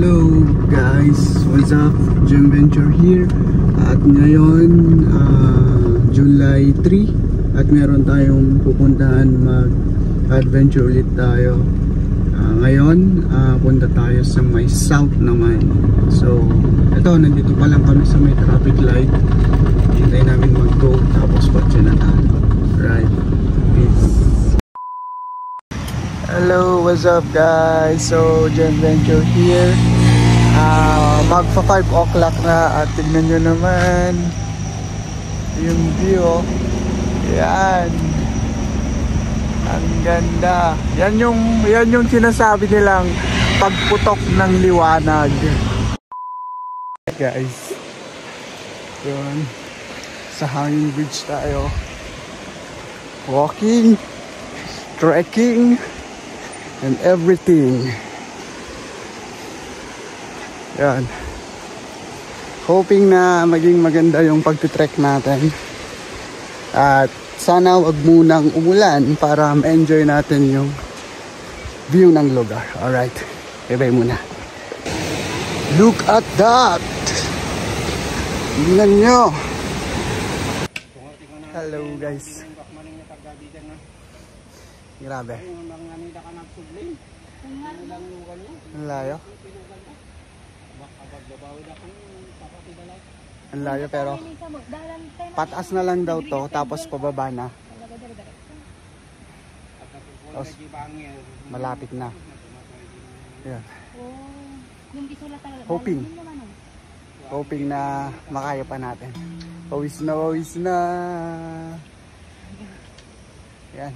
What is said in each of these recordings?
Hello guys, what's up? Gem Venture here. At ngayon July 3 at meron tayong pupuntahan, mag-adventure ulit tayo. Ngayon punta tayo sa may south naman. So ito, nandito pa lang kami sa may traffic light. Hintay namin mag-go tapos kotse na tayo. Right, peace. Hello, what's up guys? So Gem Venture here. Magpa 5 o'clock na at tignan nyo naman yung view. Yan, ang ganda. Yan yung sinasabi nilang pagputok ng liwanag. Guys, yun, sa hanging bridge tayo. Walking, trekking, and everything. Yan, hoping na maging maganda yung pagtitrek natin at sana wag munang umulan para ma-enjoy natin yung view ng lugar. Alright, bye-bye muna. Look at that! Tingnan nyo! Hello guys. Grabe. Ang layo. Ang layo pero pataas na lang daw to tapos pababa na. Tapos malapit na. Yan. Hoping na makaya pa natin. Pawis na. Yan.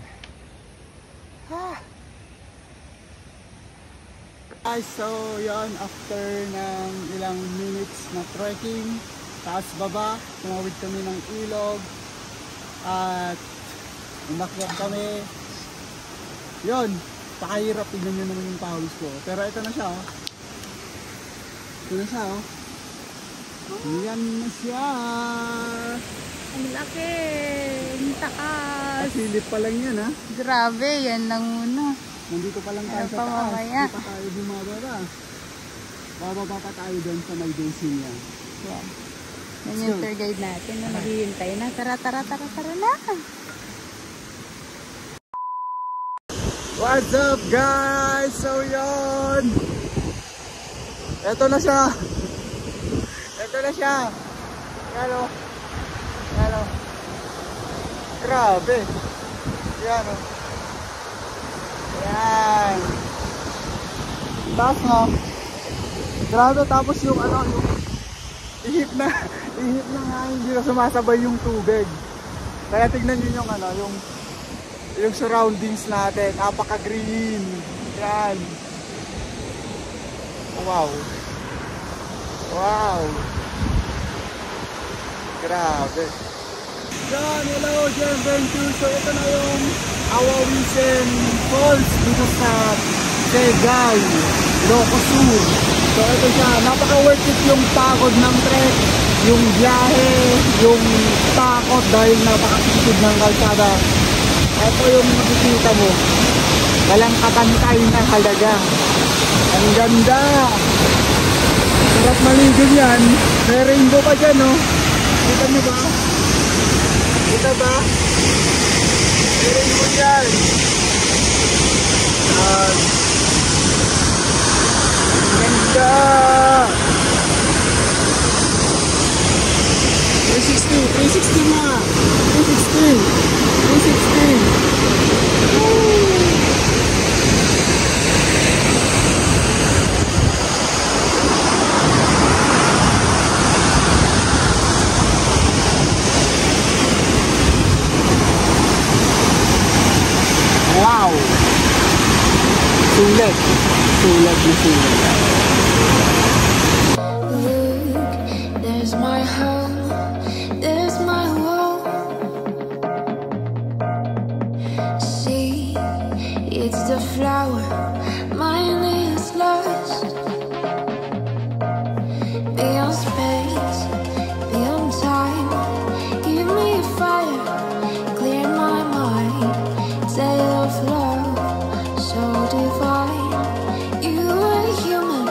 Guys, so yon, after ng ilang minutes na trekking, taas baba, tumawid kami ng ilog at umakyat kami. Yon, pakahirap, tignan nyo naman yung pawis ko, pero ito na siya, oh. Ito na siya, oh. Yan na siya. Ang laki, ang taas. Pasilip pa lang yan, ha. Grabe, yan lang muna. Nandito pa lang tayo sa taas, hindi pa tayo bumababa. Bababa pa tayo doon sa may basin yan. Yan. Yan yung tour guide natin na naghihintay na. Tara na. What's up guys? So yun, eto na siya. Hello. Grabe. Yan, oh. Yan. Taas, no? Grabe, tapos yung yung ihip na nga, hindi na sumasabay yung tubig. Kaya tignan nyo yung yung surroundings natin, napaka-green. Yan. Wow. Grabe. Yan, hello Gem Venture. So ito na yung Awawisan Falls dito sa Segay, Ilocos Sur. So ito siya, napaka-worth it yung pagod ng trek, yung biyahe, yung takot dahil napakasipid ng kalsada. Ito yung makikita mo, walang kapantay na halaga. Ang ganda. Sarap maligo yan. May rainbow pa dyan, no? Kita mo ba? Kita ba? May rainbow dyan. Ganda. 360 na. 360. Wow! Sulit. Look, there's my home, there's my world. See, it's the flower, mine is lost. Beyond space, beyond time, give me a fire, clear my mind. Tale of love, so divine. You are human.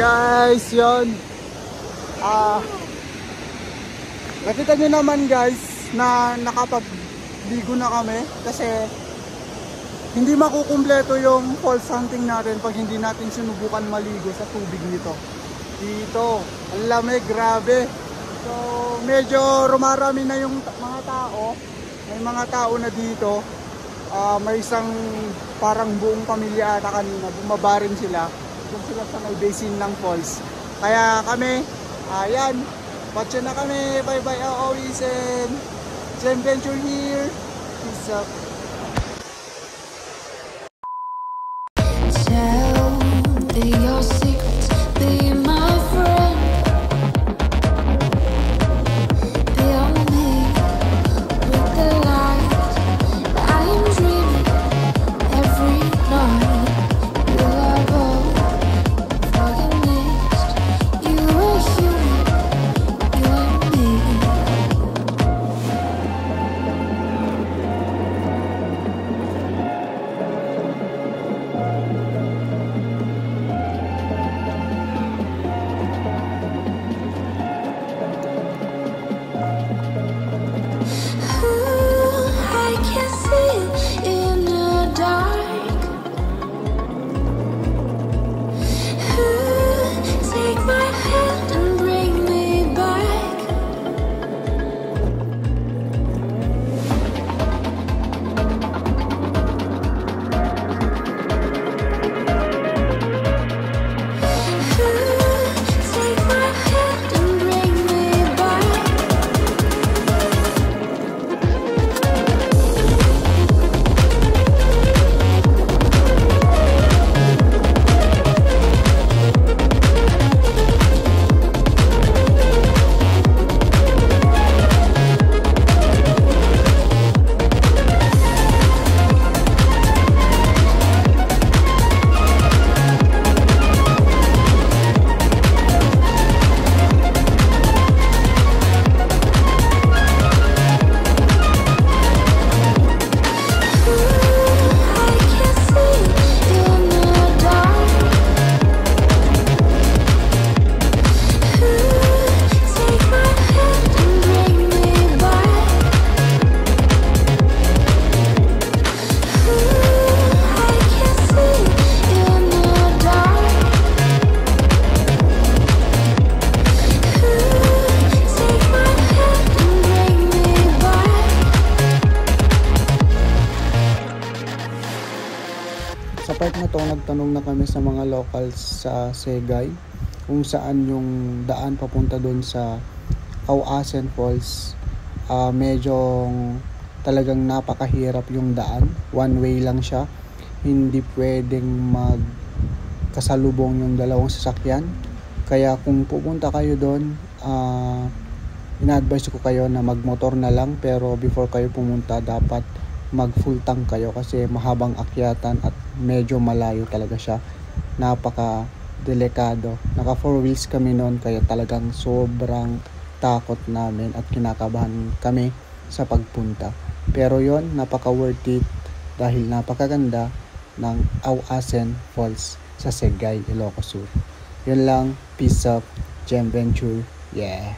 guys, yon. Nakita nyo naman guys na nakapagligo na kami kasi hindi makukumpleto yung falls hunting natin pag hindi natin sinubukan maligo sa tubig nito. Dito, ang lamig, grabe. So, medyo rumarami na yung mga tao. May mga tao na dito. May isang parang buong pamilya ata kanina. Bumaba rin sila. Doon sila sa may basin ng falls. Kaya kami, ayan. Watch na kami. Bye bye, Awawisen. Gem Venture here. Peace out. Tell me your secrets, be my friend. Fill me with the light. I am dreaming every night. You are both organized. You are human, you and me. I can see in the dark. Take my hand and bring me back. Take my hand and bring me back. I can see in the dark. Take my hand and bring me back. I can see in the dark. Take my hand and bring me back. Sa part na to, nagtanong na kami sa mga locals sa Segay kung saan yung daan papunta doon sa Awawisen Falls. Medyo talagang napakahirap yung daan. One way lang siya. Hindi pwedeng magkasalubong yung dalawang sasakyan. Kaya kung pupunta kayo doon, ina-advise ko kayo na magmotor na lang, pero before kayo pumunta dapat mag full tank kayo kasi mahabang akyatan at medyo malayo talaga siya. Napaka delikado. Naka 4 wheels kami noon kaya talagang sobrang takot namin at kinakabahan kami sa pagpunta. Pero yon, napaka worth it dahil napakaganda ng Awawisen Falls sa Segay, Ilocos Sur. Yun lang. Peace up. Gem Venture. Yeah.